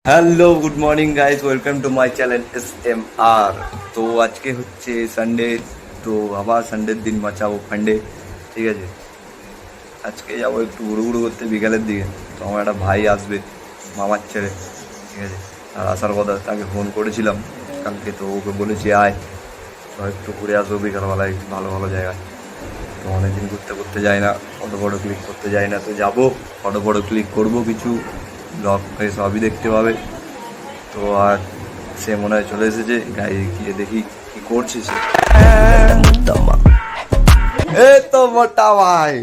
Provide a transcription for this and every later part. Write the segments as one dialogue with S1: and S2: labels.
S1: Hello good morning guys, welcome to my channel SMR। তো আজকে হচ্ছে সানডে, তো আবার সানডের দিন বাঁচাবো ফান্ডে। ঠিক আছে, আজকে যাবো একটু ঘুরু করতে বিকালের দিকে। তো আমার একটা ভাই আসবে মামার ছেলে, ঠিক আছে। আর আসার কথা, তাকে ফোন করেছিলাম কালকে, তো ওকে বলেছি আয় তো একটু ঘুরে আসবো বিকালবেলায় একটু ভালো ভালো জায়গায়। তো অনেকদিন ঘুরতে করতে যাই না, ফটো ফটো ক্লিক করতে যাই না, তো যাবো ফটো ফটো ক্লিক করবো, কিছু ব্লগ সবই দেখতে পাবে। তো আর সে মনে হয় চলে এসেছে, গাড়ি গিয়ে দেখি কি করছে সে। এই তো মোটা ভাই,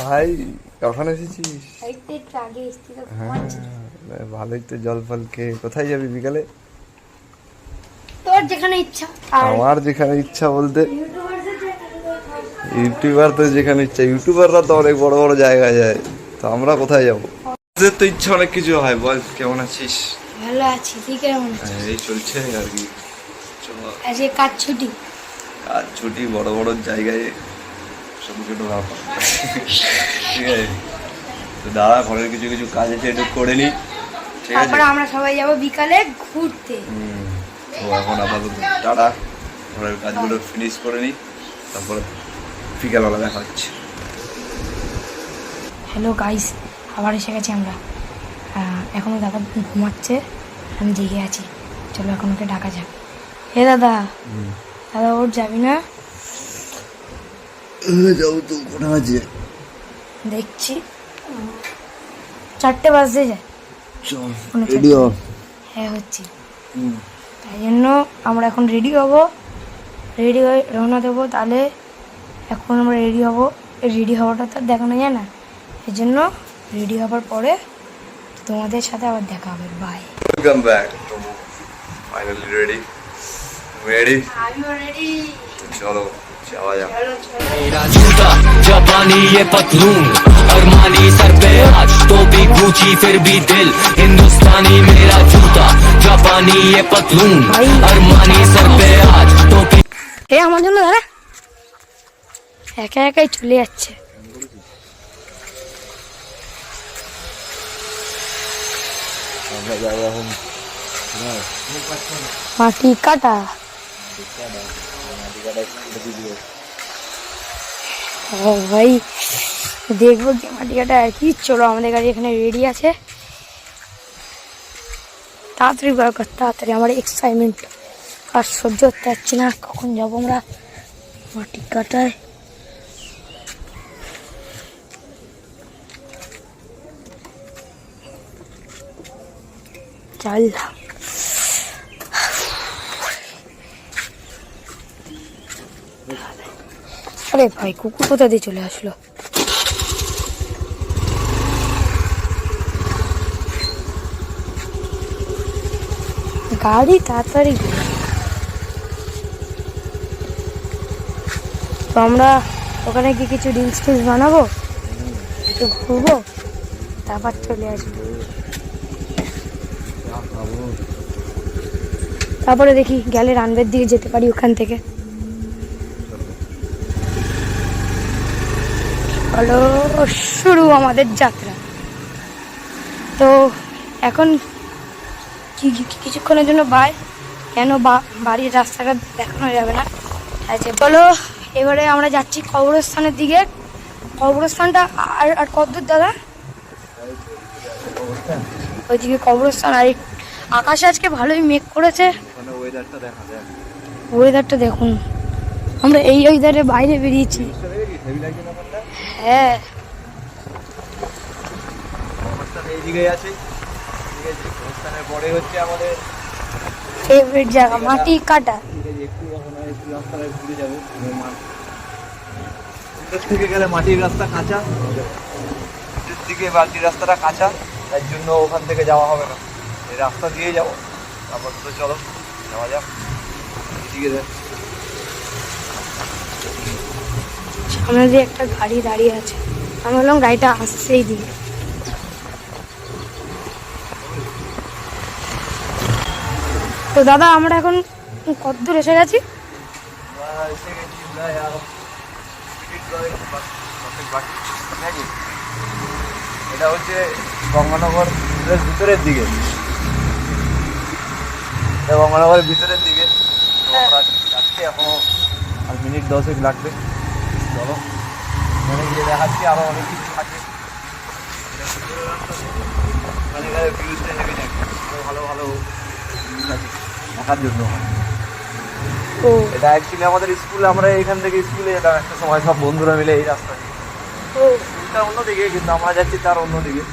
S1: ভাই কখন এসেছিস? হ্যাঁ, ভালোই তো। জল ফল খেয়ে কোথায় যাবি বিকালে?
S2: তোর যেখানে ইচ্ছা।
S1: আমার যেখানে ইচ্ছা বলতে ইউটিউবার তো যেখানে ইচ্ছা। ইউটিউবাররা তো অনেক বড় বড় জায়গায় যায়, তো আমরা কোথায় যাবো? তোদের তো ইচ্ছা অনেক কিছু হয়। বল কেমন আছিস?
S2: ভালো আছি, তুই কেমন আছিস?
S1: এই চলছে আর কি। চলো,
S2: আজকে কাজ ছুটি।
S1: কাজ ছুটি, বড় বড় জায়গায় ছোট ছোট ব্যাপার, ঠিক আছে। তো দাদা ঘরের কিছু কিছু কাজ আছে, একটু করে নি, ঠিক আছে।
S2: তারপরে আমরা সবাই যাব বিকালে ঘুরতে।
S1: তো এখন আপাতত টাটা, ঘরের কাজগুলো ফিনিশ করে নি, তারপরে বিকালবেলা দেখা হচ্ছে।
S2: হ্যালো গাইস, আবার এসে গেছি আমরা। এখনো দাদা ঘুমাচ্ছে, আমি জেগে আছি। চলো এখন ওকে ডাকা যাক। হে দাদা, দাদা ওর যাবি না?
S1: যাও তো, কোথা আছে?
S2: দেখছি 4টে বাজতে যায়।
S1: রেডি হ।
S2: হ্যাঁ হচ্ছে, তাই জন্য আমরা এখন রেডি হব, রেডি হয়ে রওনা দেবো। তাহলে এখন আমরা রেডি হব, রেডি হওয়াটা তো আর দেখানো যায় না, এই জন্য রেডি হওয়ার পরে তোমাদের সাথে আবার দেখা হবে। বাই।
S1: Welcome back. তো ফাইনালি রেডি, রেডি,
S2: আমিও রেডি।
S1: চলো যাওয়া যাক।
S3: मेरा जूता जापानी ये पतलून अरमानी सर पे आज तो भी गुची फिर भी दिल हिंदुस्तानी मेरा जूता जापानी ये पतलून अरमानी सर पे आज तो भी
S2: এ আমার জন্য দাদা একা একাই চলে যাচ্ছে।
S1: আমরা যাবো এখন
S2: মাটি কাটা। ও ভাই, দেখবো কি মাটি কাটা আর কি। চলো, আমাদের গাড়ি এখানে রেডি আছে, তাড়াতাড়ি বার কর, তাড়াতাড়ি। আমার এক্সাইটমেন্ট আর সহ্য করতে পারছি না, কখন যাবো আমরা মাটি কাটায়। চল। আরে ভাই, কুকুর কোথা দিয়ে চলে আসলো? গাড়ি তাড়াতাড়ি। তো আমরা ওখানে কি কিছু রিলস টিলস বানাবো, একটু ঘুরবো, তারপর চলে আসবো। তারপরে দেখি গেলে রানবের দিকে যেতে পারি ওখান থেকে। হলো শুরু আমাদের যাত্রা। তো এখন কিছুক্ষণের জন্য কেন বাড়ির রাস্তাটা দেখানো যাবে না, আচ্ছা বলো। এবারে আমরা যাচ্ছি কবরস্থানের দিকে। কবরস্থানটা আর কতদূর দাদা? ওইদিকে কবরস্থান। আর আকাশে আজকে ভালোই মেঘ করেছে, ওয়েদারটা দেখুন। আমরা এই ওয়েদারে বাইরে বেরিয়েছি। হ্যাঁ,
S1: এইদিকে আছে, ঠিক আছে। অবস্থানের পরে হচ্ছে আমাদের
S2: ফেভারিট জায়গা মাটি কাটা।
S1: একটু এখন একটু রাস্তায় ঘুরে যাবো। থেকে গেলে মাটির রাস্তা কাঁচা, দিকে মাটির রাস্তাটা কাঁচা, তার জন্য ওখান থেকে যাওয়া হবে না, এই রাস্তা দিয়ে যাবো। তারপর তো চলো যাওয়া যাক এদিকে।
S2: সামনে দিয়ে একটা গাড়ি দাঁড়িয়ে আছে, আমি বললাম গাড়িটা আসছেই দিকে। তো দাদা আমরা এখন কত দূর এসে গেছি?
S1: এটা হচ্ছে গঙ্গানগর বেশ ভিতরের দিকে, এবং আমরা আবার ভিতরের দিকে। তো আমরা যাচ্ছি, এখনো আর মিনিট 10 লাগবে। চলো ওখানে গিয়ে দেখাচ্ছি, আরো অনেক কিছু থাকে। ভিউজটা হেভি থাকে, ভালো ভালো জিনিস আছে দেখার জন্য।
S2: ও
S1: এটা অ্যাকচুয়ালি আমাদের স্কুলে, আমরা এখান থেকে স্কুলে যেতাম একটা সময় সব বন্ধুরা মিলে এই রাস্তা দিয়ে।
S2: ও
S1: স্কুলটা অন্যদিকে, কিন্তু আমরা যাচ্ছি তার অন্যদিকে।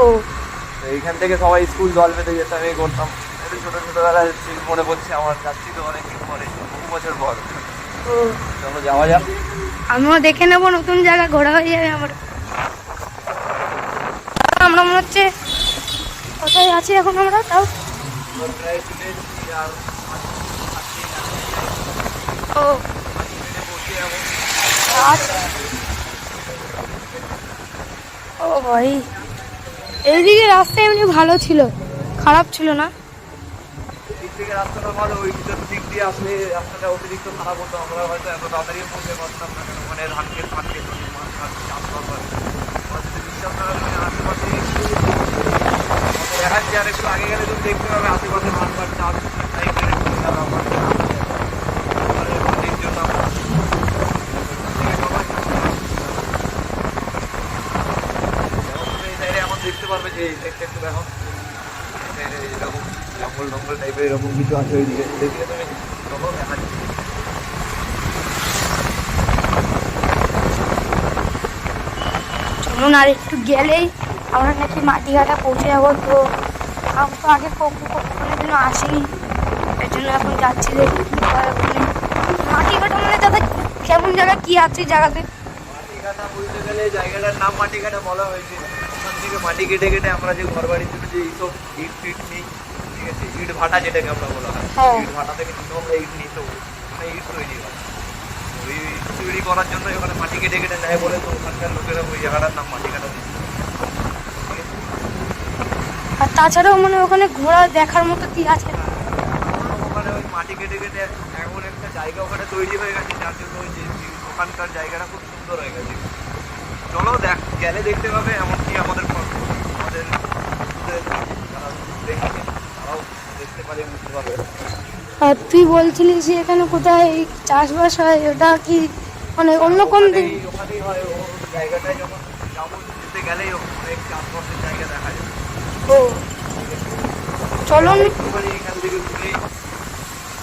S2: ও
S1: তো এইখান থেকে সবাই স্কুল দল বেঁধে যেতাম, এই করতাম। একটু ছোটো ছোটোবেলায় স্কুল মনে পড়ছে আমার, যাচ্ছি তো অনেকদিন পরে, বহু বছর পর।
S2: ও
S1: চলো যাওয়া যাক।
S2: আমিও দেখে নেবো, নতুন জায়গা ঘোরা হয়ে যাবে আমার। আমরা মনে হচ্ছে কোথায় আছি এখন আমরা, তাও
S1: প্রায় চলে এসেছি, আর
S2: ও
S1: বসে এখন
S2: আচ্ছা। ও ভাই, এইদিকে রাস্তা এমনি ভালো ছিল, খারাপ ছিল না।
S1: দিক থেকে রাস্তাটা ভালো, ওই ভিতর দিক দিয়ে আসলে রাস্তাটা অতিরিক্ত খারাপ হতো। আমরা হয়তো এত তাড়াতাড়ি পৌঁছে পারতাম না, কেন ওখানে ধান ক্ষেত মাছ ক্ষেত চাষবাস হয়। আমার যদি বিশ্বাস না হয়, আশেপাশে দেখাচ্ছি, আর একটু আগে গেলে তুমি দেখতে পাবে আশেপাশে মাঠ চাষ টাইপের একটু ব্যাপার। মাটির জন্য এই সাইডে এখন দেখতে পারবে যে এই সাইডটা একটু দেখো, এরকম জঙ্গল টঙ্গল টাইপের এরকম কিছু আছে ওইদিকে, দেখলে তুমি চলো দেখাচ্ছি।
S2: চলুন, আর একটু গেলেই আমরা নাকি মাটিঘাটা পৌঁছে যাবো। তো আমি তো আগে কখনোর জন্য আসিনি, এর জন্য এখন যাচ্ছি, দেখি কি হয় ওখানে। মাটিঘাটা মানে দাদা কেমন জায়গা, কি আছে জায়গাতে?
S1: মাটিঘাটা বলতে গেলে জায়গাটার নাম মাটিঘাটা বলা হয়েছে। ওখান থেকে মাটি কেটে কেটে আমরা যে ঘর বাড়ির জন্য যে এইসব ইট ফিট নিই, ঠিক আছে, ইট ভাটা যেটাকে আমরা বলা হয়,
S2: হ্যাঁ।
S1: ইট ভাটা থেকে কিন্তু আমরা ইট নিই, তো ওখানে ইট তৈরি হয়। ওই ইট তৈরি করার জন্য ওখানে মাটি কেটে কেটে নেয় বলে, তো ওখানকার লোকেরা ওই জায়গাটার নাম মাটিঘাটা দিচ্ছে।
S2: আর তাছাড়াও মানে ওখানে ঘোরা দেখার মতো কি আছে?
S1: ওখানে ওই মাটি কেটে কেটে এমন একটা জায়গা ওখানে তৈরি হয়ে গেছে, যার জন্য ওই যে ওখানকার জায়গাটা খুব সুন্দর হয়ে গেছে। চলো গেলে দেখতে পাবে, এমনকি আমাদের বন্ধুদের যারা দেখেছে তারাও দেখতে পারে, বুঝতে পারবে।
S2: আর তুই বলছিলিস যে এখানে কোথায় চাষবাস হয়, ওটা কি মানে অন্য কোন দিক?
S1: ওখানেই হয়, ও জায়গাটায় যখন যাবো যেতে গেলেই অনেক চাষবাসের জায়গা দেখা যায়।
S2: ও চলুন,
S1: একটুখানি এখান থেকে ঘুরেই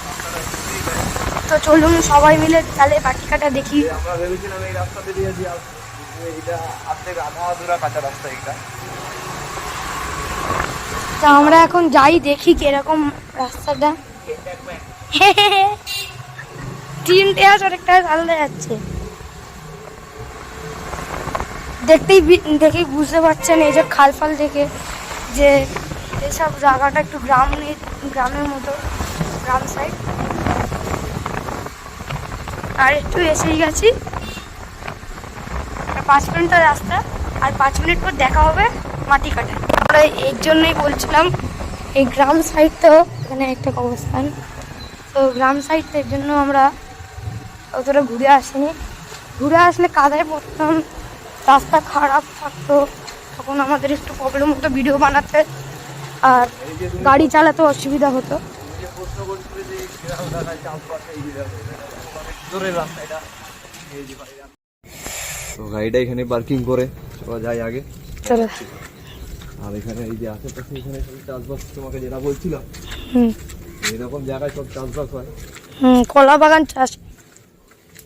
S1: রাস্তাটা ঘুরেই যায়।
S2: তো চলুন সবাই মিলে তাহলে মাটিঘাটা দেখি।
S1: আমরা ভেবেছিলাম এই রাস্তাতে দিয়ে এটা অর্ধেক আধা আধুরা কাঁচা রাস্তা এটা।
S2: তা আমরা এখন যাই, দেখি কিরকম রাস্তাটা। তিনটে আছে, আরেকটা আলাদা যাচ্ছে। দেখেই বুঝতে পারছেন, এই যে খাল ফাল দেখে, যে এইসব জায়গাটা একটু গ্রামের মতো, গ্রাম সাইড। আর একটু এসেই গেছি, 5 মিনিটের রাস্তা, আর 5 মিনিট পর দেখা হবে মাটিঘাটা। আমরা এর জন্যই বলছিলাম, এই গ্রাম সাইড তো এখানে একটা কবরস্থান, তো গ্রাম সাইড তো এর জন্য আমরা অতটা ঘুরে আসিনি। ঘুরে আসলে কাদায় পড়তাম, রাস্তা খারাপ থাকতো, তখন আমাদের একটু প্রবলেম হতো ভিডিও বানাতে, আর গাড়ি চালাতে অসুবিধা হতো।
S1: যে প্রশ্ন করছিল যে গ্রাম ঢাকায় চাষবাস এই জোরের রাস্তা এটা। তো গাড়িটা এখানে পার্কিং করে চলো যাই আগে।
S2: চলো।
S1: আর এখানে এই যে আশেপাশে এখানে সব চাষবাস, তোমাকে যেটা বলছিলাম,
S2: হুম
S1: এরকম জায়গায় সব চাষবাস হয়।
S2: হুম, কলা বাগান চাষ।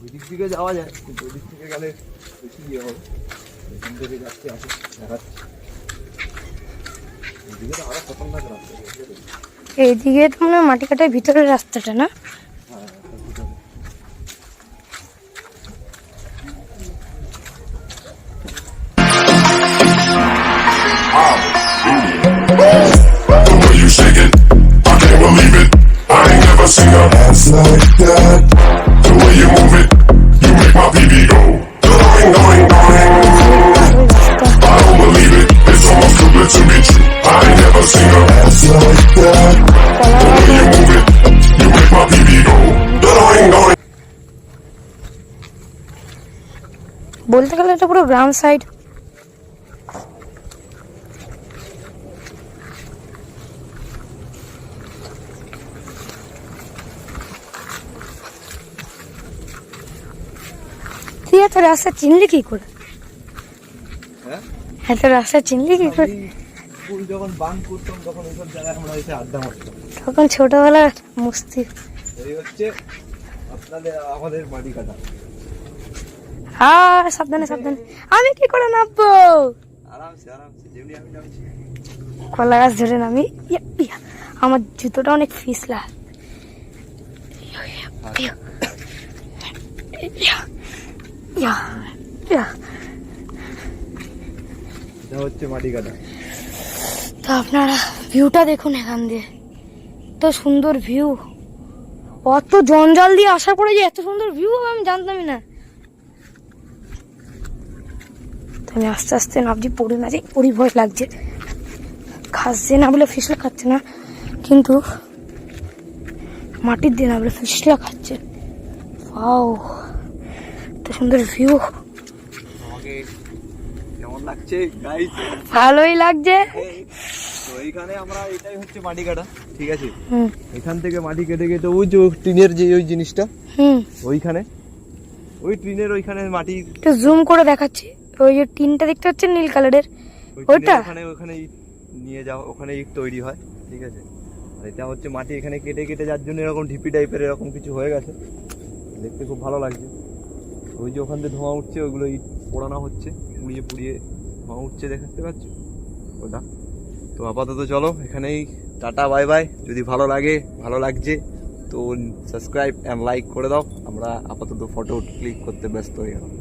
S1: ওই দিক থেকে যাওয়া যায়, কিন্তু ওই দিক থেকে গেলে বেশি ইয়ে হবে। এখান থেকে যাচ্ছি, আসে দেখাচ্ছি। ওইদিকে তো আরো খতরনাক রাস্তা,
S2: এইদিকে তো মনে হয় মাটিঘাটার ভিতরের রাস্তাটা না?
S4: The way you shake it, I can't believe it. I ain't never seen a ass like that. The way you move it, you make my PB go. Doing, doing, doing. I don't believe it. It's almost too good to be true. I ain't never seen a ass like that. The way you move it, you make my PB go. Doing, doing.
S2: বলতে গেলে এটা পুরো গ্রাম side. এত রাস্তা চিনলি কি করে?
S1: হ্যাঁ
S2: এত রাস্তা চিনলি কি করে?
S1: স্কুল যখন বান করতাম তখন ওইসব জায়গায় আমরা এসে আড্ডা মারতাম।
S2: তখন ছোটবেলার মস্তি।
S1: এই হচ্ছে আপনাদের আমাদের মাটি কাটা।
S2: আর সাবধানে সাবধানে, আমি কি করে নামবো?
S1: আরামসে আরামসে, যেমনি আমি নামছি।
S2: কলা গাছ ধরে নামি। ইয়া, ইয়া, আমার জুতোটা অনেক ফিসলা। ইয়া, ইয়া, ইয়া, ইয়া, ইয়া।
S1: এটা হচ্ছে মাটি কাটা।
S2: তো আপনারা ভিউটা দেখুন এখান দিয়ে, এত সুন্দর ভিউ। অত জঞ্জাল দিয়ে আসার পরে যে এত সুন্দর ভিউ হবে আমি জানতামই না। তো আমি আস্তে আস্তে নামছি, পড়ে না যে পড়ি ভয় লাগছে। খাসছে না বলে ফিসলা খাচ্ছে না, কিন্তু মাটির দিয়ে না বলে ফিসলা খাচ্ছে। ওয়াও, এত সুন্দর ভিউ।
S1: আমাকে কেমন লাগছে গাইস?
S2: ভালোই লাগছে।
S1: তো এইখানে আমরা, এটাই হচ্ছে মাটি কাটা, ঠিক আছে?
S2: হুম
S1: এখান থেকে মাটি কেটে কেটে ওই যে টিনের যে ওই জিনিসটা
S2: হুম,
S1: ওইখানে, ওই টিনের ওইখানে মাটি,
S2: একটু জুম করে দেখাচ্ছি। ওই যে টিনটা দেখতে পাচ্ছেন নীল কালারের,
S1: ওই
S2: ওইটা?
S1: টিনের ওখানে ওখানে ইট নিয়ে যাও, ওখানে ইট তৈরি হয়, ঠিক আছে? আর এটা হচ্ছে মাটি এখানে কেটে কেটে যার জন্য এরকম ঢিপি টাইপের এরকম কিছু হয়ে গেছে, দেখতে খুব ভালো লাগছে। ওই যে ওখান থেকে ধোঁয়া উঠছে, ওইগুলো ইট পোড়ানো হচ্ছে, পুড়িয়ে পুড়িয়ে ধোঁয়া উঠছে, দেখতে পাচ্ছ ওটা? তো আপাতত চলো এখানেই, টাটা বাই বাই। যদি ভালো লাগে, ভালো লাগছে তো সাবস্ক্রাইব অ্যান্ড লাইক করে দাও। আমরা আপাতত ফটো ক্লিক করতে ব্যস্ত হয়ে গেলাম।